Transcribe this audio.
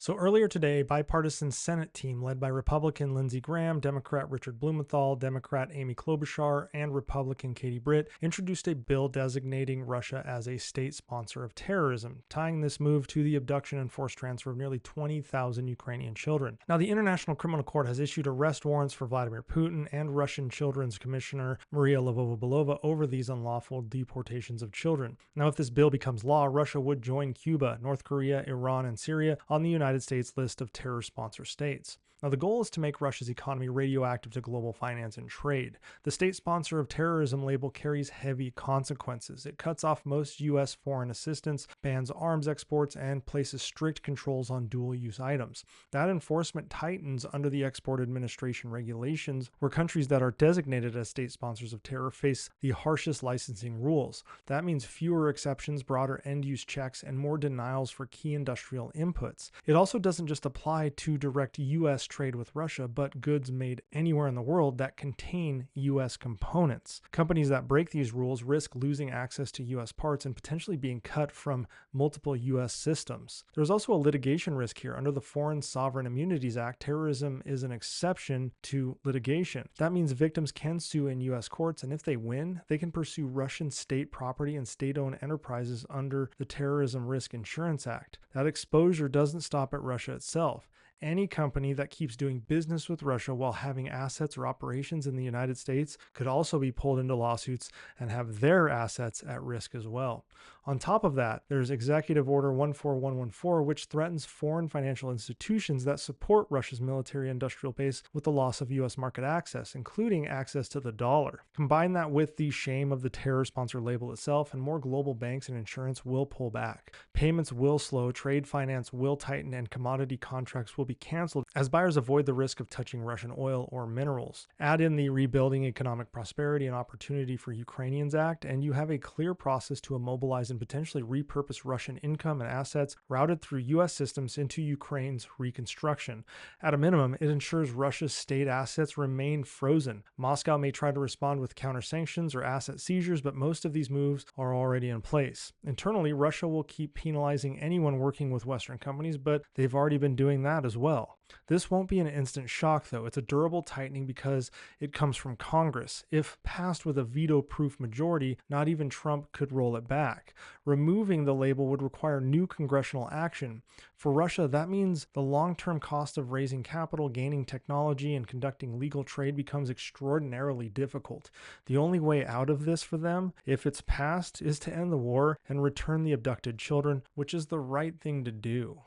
So earlier today, a bipartisan Senate team led by Republican Lindsey Graham, Democrat Richard Blumenthal, Democrat Amy Klobuchar, and Republican Katie Britt introduced a bill designating Russia as a state sponsor of terrorism, tying this move to the abduction and forced transfer of nearly 20,000 Ukrainian children. Now, the International Criminal Court has issued arrest warrants for Vladimir Putin and Russian Children's Commissioner Maria Lvova-Belova over these unlawful deportations of children. Now, if this bill becomes law, Russia would join Cuba, North Korea, Iran, and Syria on the United States list of terror sponsor states. Now, the goal is to make Russia's economy radioactive to global finance and trade. The state sponsor of terrorism label carries heavy consequences. It cuts off most U.S. foreign assistance, bans arms exports, and places strict controls on dual-use items. That enforcement tightens under the Export Administration regulations, where countries that are designated as state sponsors of terror face the harshest licensing rules. That means fewer exceptions, broader end-use checks, and more denials for key industrial inputs. It also doesn't just apply to direct U.S. trade with Russia, but goods made anywhere in the world that contain U.S. components. Companies that break these rules risk losing access to U.S. parts and potentially being cut from multiple U.S. systems. There's also a litigation risk here. Under the Foreign Sovereign Immunities Act, terrorism is an exception to litigation. That means victims can sue in U.S. courts, and if they win, they can pursue Russian state property and state-owned enterprises under the Terrorism Risk Insurance Act. That exposure doesn't stop at Russia itself. Any company that keeps doing business with Russia while having assets or operations in the United States could also be pulled into lawsuits and have their assets at risk as well. On top of that, there's Executive Order 14114, which threatens foreign financial institutions that support Russia's military-industrial base with the loss of U.S. market access, including access to the dollar. Combine that with the shame of the terror sponsor label itself, and more global banks and insurance will pull back. Payments will slow, trade finance will tighten, and commodity contracts will be canceled as buyers avoid the risk of touching Russian oil or minerals. Add in the Rebuilding Economic Prosperity and Opportunity for Ukrainians Act, and you have a clear process to immobilize and potentially repurpose Russian income and assets routed through U.S. systems into Ukraine's reconstruction. At a minimum, it ensures Russia's state assets remain frozen. Moscow may try to respond with counter-sanctions or asset seizures, but most of these moves are already in place. Internally, Russia will keep penalizing anyone working with Western companies, but they've already been doing that as well. This won't be an instant shock, though. It's a durable tightening because it comes from Congress. If passed with a veto-proof majority, not even Trump could roll it back. Removing the label would require new congressional action. For Russia, that means the long-term cost of raising capital, gaining technology, and conducting legal trade becomes extraordinarily difficult. The only way out of this for them, if it's passed, is to end the war and return the abducted children, which is the right thing to do.